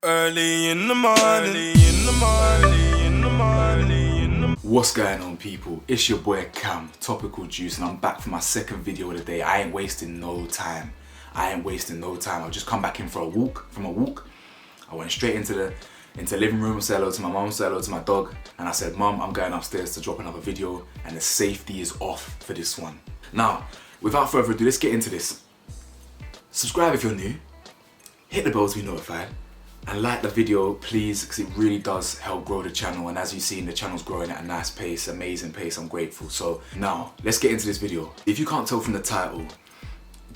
Early in the morning, What's going on, people? It's your boy Cam, Topical Juice, and I'm back for my second video of the day. I ain't wasting no time. I've just come back in from a walk. I went straight into the living room, said hello to my mum, said hello to my dog, and I said, Mum, I'm going upstairs to drop another video, and the safety is off for this one. Now, without further ado, let's get into this. Subscribe if you're new, hit the bell to be notified, and like the video please, because it really does help grow the channel. And as you've seen, the channel's growing at a nice pace, amazing pace. I'm grateful. So now let's get into this video. If you can't tell from the title,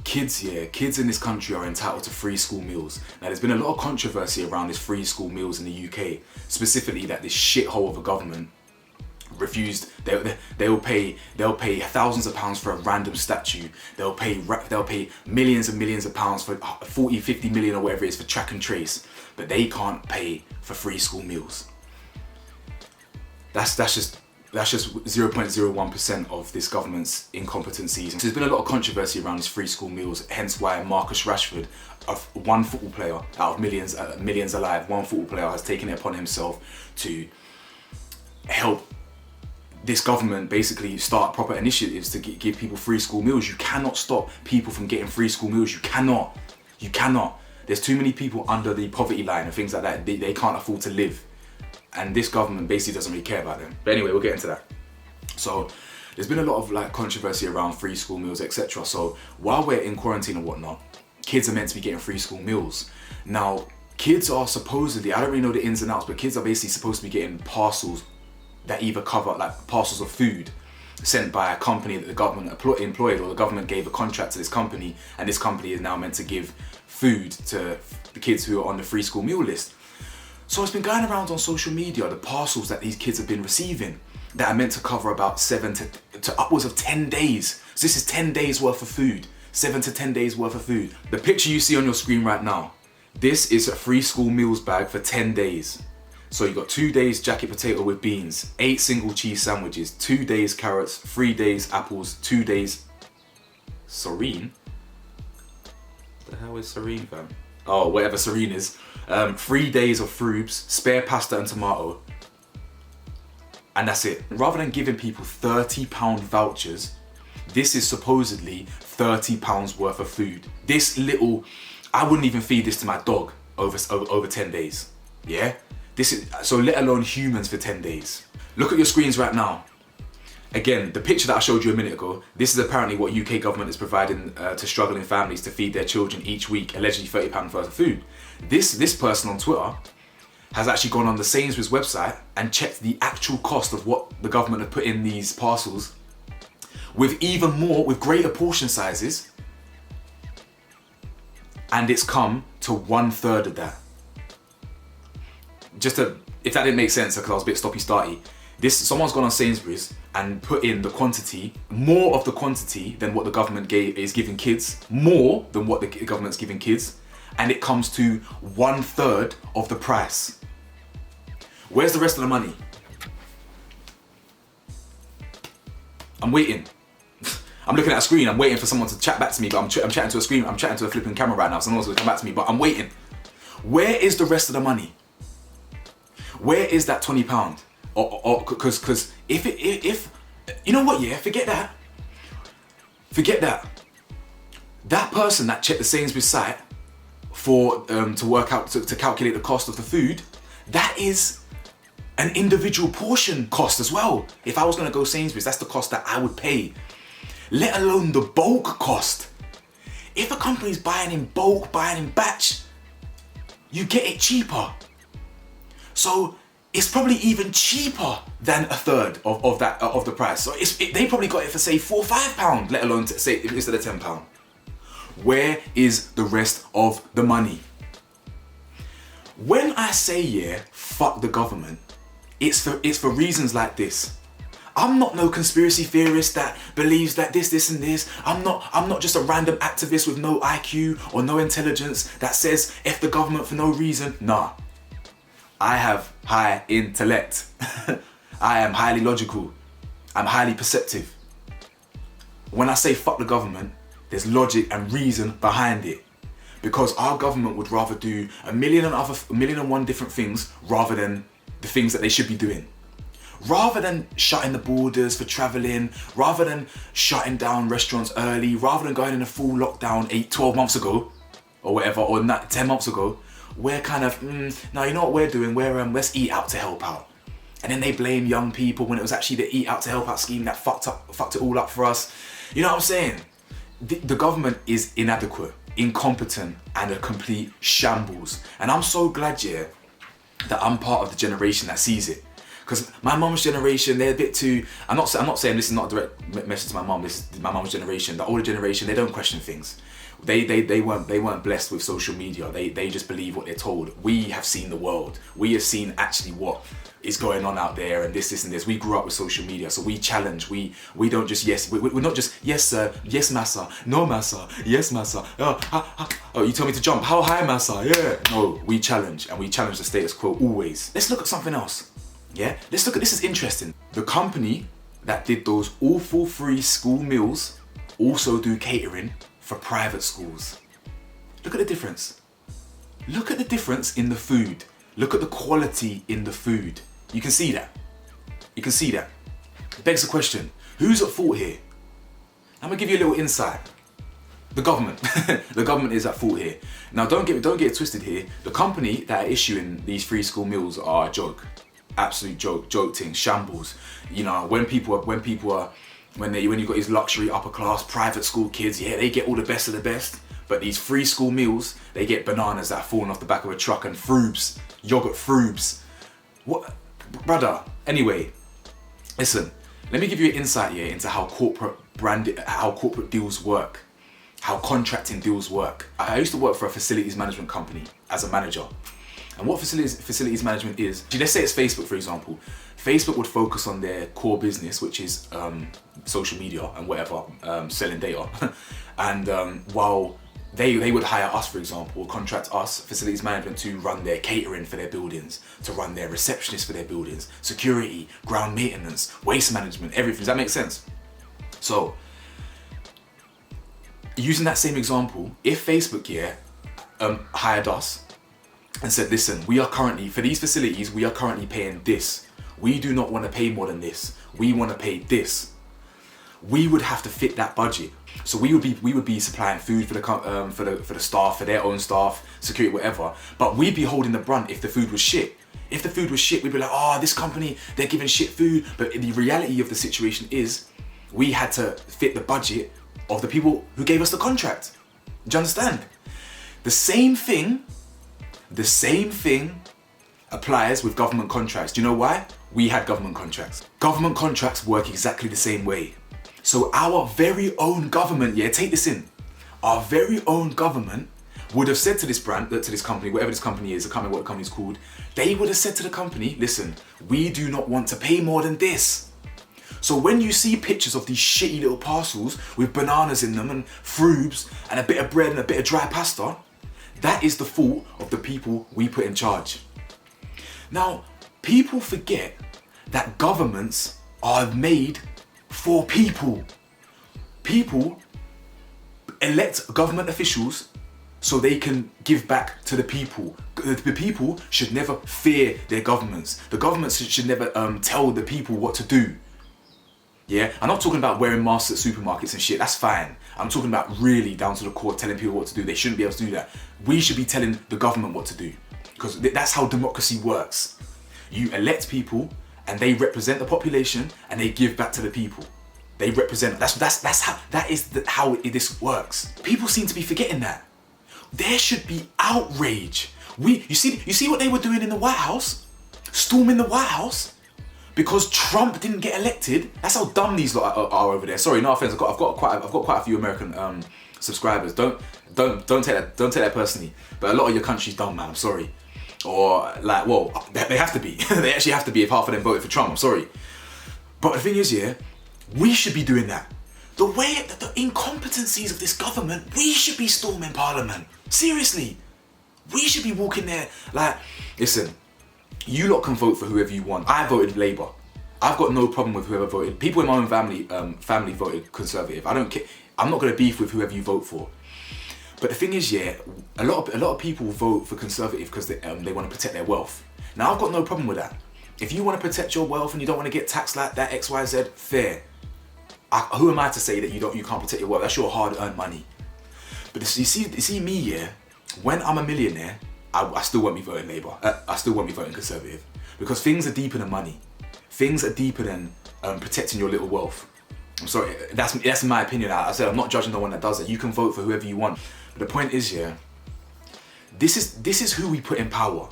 kids in this country are entitled to free school meals. Now there's been a lot of controversy around this free school meals in the UK, specifically that this shithole of a government refused. They'll pay thousands of pounds for a random statue. They'll pay millions and millions of pounds for 40-50 million or whatever it is for track and trace, but they can't pay for free school meals. That's just 0.01% of this government's incompetencies. So there's been a lot of controversy around these free school meals, hence why Marcus Rashford, one football player out of millions alive, one football player has taken it upon himself to help this government basically start proper initiatives to give people free school meals. You cannot stop people from getting free school meals. You cannot. There's too many people under the poverty line and things like that. They can't afford to live. And this government basically doesn't really care about them. But anyway, we'll get into that. So there's been a lot of controversy around free school meals, etc. So while we're in quarantine and whatnot, kids are meant to be getting free school meals. Now, kids are supposedly, I don't really know the ins and outs, but kids are basically supposed to be getting parcels that either cover parcels of food sent by a company that the government employed, or the government gave a contract to this company, and this company is now meant to give food to the kids who are on the free school meal list. So it's been going around on social media, the parcels that these kids have been receiving that are meant to cover about 7 to upwards of 10 days. So this is 10 days worth of food, 7 to 10 days worth of food. The picture you see on your screen right now, this is a free school meals bag for 10 days. So you got 2 days jacket potato with beans, 8 single cheese sandwiches, 2 days carrots, 3 days apples, 2 days serene. The hell is serene, fam? Oh, whatever serene is. 3 days of frubes, spare pasta and tomato, and that's it. Rather than giving people £30 vouchers, this is supposedly £30 worth of food. I wouldn't even feed this to my dog over 10 days. Yeah. So let alone humans for 10 days. Look at your screens right now. Again, the picture that I showed you a minute ago, this is apparently what UK government is providing to struggling families to feed their children each week, allegedly £30 worth of food. This person on Twitter has actually gone on the Sainsbury's website and checked the actual cost of what the government have put in these parcels, with greater portion sizes, and it's come to 1/3 of that. If that didn't make sense, because I was a bit stoppy-starty, someone's gone on Sainsbury's and put in the quantity, more of the quantity than what the government is giving kids, more than what the government's giving kids, and it comes to 1/3 of the price. Where's the rest of the money? I'm waiting. I'm looking at a screen, I'm waiting for someone to chat back to me, but I'm chatting to a screen, I'm chatting to a flipping camera right now, someone's gonna come back to me, but I'm waiting. Where is the rest of the money? Where is that £20? Because if you know what, yeah, forget that. That person that checked the Sainsbury's site to calculate the cost of the food, that is an individual portion cost as well. If I was gonna go Sainsbury's, that's the cost that I would pay, let alone the bulk cost. If a company's buying in bulk, buying in batch, you get it cheaper. So it's probably even cheaper than 1/3 of the price. So they probably got it for say £4 or £5, let alone say instead of £10. Where is the rest of the money? When I say fuck the government, it's for reasons like this. I'm not no conspiracy theorist that believes that this and this. I'm not just a random activist with no IQ or no intelligence that says F the government for no reason. Nah. I have high intellect. I am highly logical. I'm highly perceptive. When I say fuck the government, there's logic and reason behind it. because our government would rather do a million and one different things rather than the things that they should be doing. Rather than shutting the borders for traveling, rather than shutting down restaurants early, rather than going in a full lockdown 12 months ago, or whatever, or 10 months ago, we're kind of, now you know what we're doing? Let's eat out to help out. And then they blame young people when it was actually the eat out to help out scheme that fucked it all up for us. You know what I'm saying? The government is inadequate, incompetent, and a complete shambles. And I'm so glad, yeah, that I'm part of the generation that sees it. Because my mum's generation, they're a bit too, I'm not saying this is not a direct message to my mum, this is my mum's generation, the older generation, they don't question things. They weren't blessed with social media. They just believe what they're told. We have seen the world. We have seen actually what is going on out there, and this and this. We grew up with social media, so we challenge. We don't just we're not just yes sir, yes massa, no massa, yes massa. Oh, you tell me to jump. How high massa? Yeah. No, we challenge, and we challenge the status quo always. Let's look at something else. Yeah. Let's look at this. Is interesting. The company that did those awful free school meals also do catering for private schools. Look at the difference. Look at the difference in the food. Look at the quality in the food. You can see that. You can see that. It begs the question, who's at fault here? I'm gonna give you a little insight. The government. The government is at fault here. Now don't get it twisted here. The company that are issuing these free school meals are a joke. Absolute joke thing, shambles. You know, when you've got these luxury upper class private school kids, yeah, they get all the best of the best. But these free school meals, they get bananas that are falling off the back of a truck and frubes, yogurt frubes. What, brother? Anyway, listen. Let me give you an insight here into how corporate deals work, how contracting deals work. I used to work for a facilities management company as a manager. And what facilities management is, let's say it's Facebook, for example. Facebook would focus on their core business, which is social media and whatever, selling data. And while they would hire us, for example, or contract us, facilities management, to run their catering for their buildings, to run their receptionists for their buildings, security, ground maintenance, waste management, everything. Does that make sense? So, using that same example, if Facebook, hired us and said, listen, we are currently, for these facilities, we are currently paying this. We do not want to pay more than this. We want to pay this. We would have to fit that budget. So we would be supplying food for the staff, for their own staff, security, whatever. But we'd be holding the brunt if the food was shit. If the food was shit, we'd be like, oh, this company, they're giving shit food. But the reality of the situation is, we had to fit the budget of the people who gave us the contract. Do you understand? The same thing applies with government contracts. Do you know why? We had government contracts. Government contracts work exactly the same way. So our very own government, take this in. Our very own government would have said to this brand, to this company, whatever this company is, I can't remember what the company's called, they would have said to the company, listen, we do not want to pay more than this. So when you see pictures of these shitty little parcels with bananas in them and frubes and a bit of bread and a bit of dry pasta, that is the fault of the people we put in charge. Now, people forget that governments are made for people. People elect government officials so they can give back to the people. The people should never fear their governments. The governments should never tell the people what to do. Yeah, I'm not talking about wearing masks at supermarkets and shit, that's fine. I'm talking about really down to the core, telling people what to do. They shouldn't be able to do that. We should be telling the government what to do, because that's how democracy works. You elect people and they represent the population and they give back to the people. They represent, how this works. People seem to be forgetting that. There should be outrage. You see what they were doing in the White House? Storming the White House? Because Trump didn't get elected. That's how dumb these lot are over there. Sorry, no offense. I've got quite a few American subscribers. Don't take that personally. But a lot of your country's dumb, man. I'm sorry. Or they have to be. They actually have to be if half of them voted for Trump. I'm sorry. But the thing is, we should be doing that. The incompetencies of this government, we should be storming Parliament. Seriously, we should be walking there listen. You lot can vote for whoever you want. I voted Labour. I've got no problem with whoever voted. People in my own family voted Conservative. I don't care. I'm not going to beef with whoever you vote for. But the thing is, yeah, a lot of people vote for Conservative because they want to protect their wealth. Now, I've got no problem with that. If you want to protect your wealth and you don't want to get taxed like that, X, Y, Z, fair. Who am I to say that you can't protect your wealth? That's your hard-earned money. But you see me, yeah. When I'm a millionaire, I still won't be voting Labour. I still won't be voting Conservative because things are deeper than money. Things are deeper than protecting your little wealth. I'm sorry, that's my opinion. I said I'm not judging the one that does it. You can vote for whoever you want. But the point is, yeah, this is who we put in power.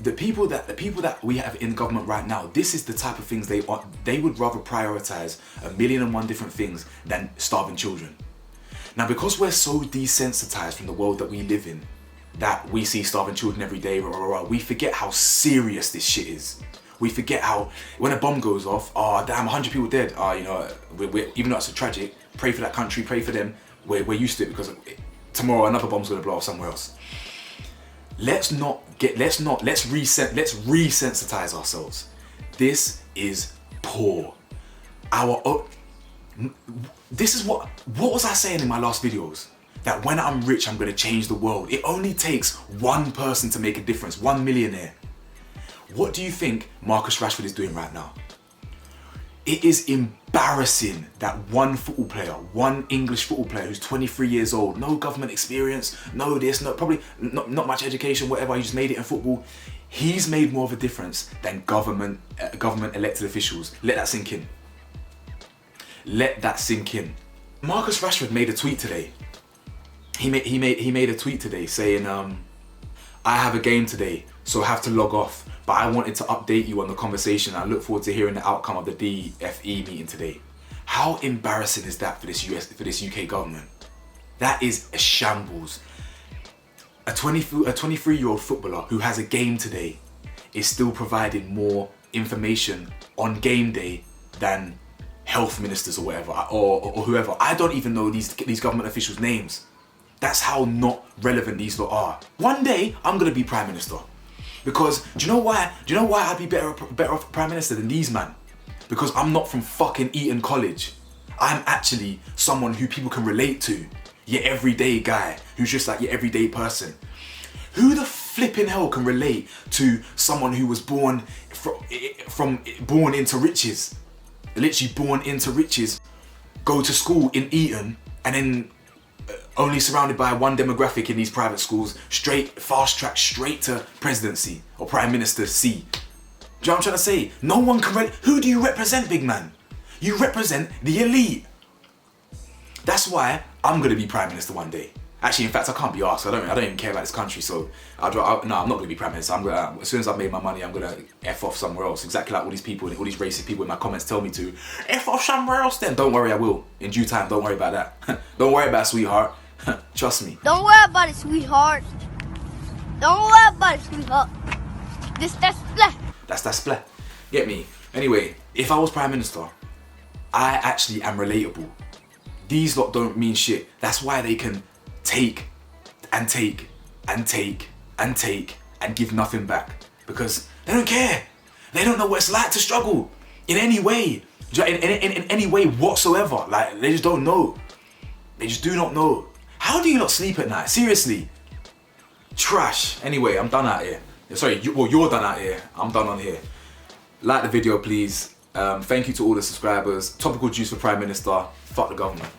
The people that we have in government right now, this is the type of things they would rather prioritize 1,000,001 different things than starving children. Now, because we're so desensitized from the world that we live in, that we see starving children every day, we forget how serious this shit is. We forget how, when a bomb goes off, oh damn, 100 people dead. Even though it's tragic, pray for that country, pray for them. We're used to it because tomorrow another bomb's gonna blow off somewhere else. Let's resensitize ourselves. This is poor. This is what was I saying in my last videos? That when I'm rich, I'm gonna change the world. It only takes one person to make a difference, one millionaire. What do you think Marcus Rashford is doing right now? It is embarrassing that one football player, one English football player who's 23 years old, no government experience, no this, probably not much education, whatever, he just made it in football. He's made more of a difference than government elected officials. Let that sink in. Let that sink in. Marcus Rashford made a tweet today. He made a tweet today saying, I have a game today, so I have to log off. But I wanted to update you on the conversation. I look forward to hearing the outcome of the DFE meeting today. How embarrassing is that for this UK government? That is a shambles. A 23-year-old footballer who has a game today is still providing more information on game day than health ministers or whatever, or whoever. I don't even know these government officials' names. That's how not relevant these lot are. One day, I'm gonna be Prime Minister. Because, do you know why I'd be better off Prime Minister than these man? Because I'm not from fucking Eton College. I'm actually someone who people can relate to. Your everyday guy, who's just like your everyday person. Who the flipping hell can relate to someone who was born into riches? Literally born into riches, go to school in Eton, and then only surrounded by one demographic in these private schools, fast track straight to presidency or prime minister seat. Do you know what I'm trying to say? No one can who do you represent, big man? You represent the elite. That's why I'm gonna be prime minister one day. Actually, in fact, I can't be asked. I don't even care about this country, so no, I'm not gonna be prime minister. As soon as I've made my money, I'm gonna F off somewhere else. Exactly like all these racist people in my comments tell me to. F off somewhere else then. Don't worry, I will. In due time, don't worry about that. Don't worry about it, sweetheart. Trust me. Don't worry about it, sweetheart. Don't worry about it, sweetheart. That's splat. That's that splat. Get me? Anyway, if I was prime minister, I actually am relatable. These lot don't mean shit. That's why they can take and take and take and take and give nothing back, because they don't care. They don't know what it's like to struggle in any way, in any way whatsoever. Like, they just don't know. They just do not know. How do you not sleep at night? Seriously. Trash. Anyway, I'm done out here. Sorry, you're done out here. I'm done on here. Like the video, please. Thank you to all the subscribers. Topical juice for Prime Minister. Fuck the government.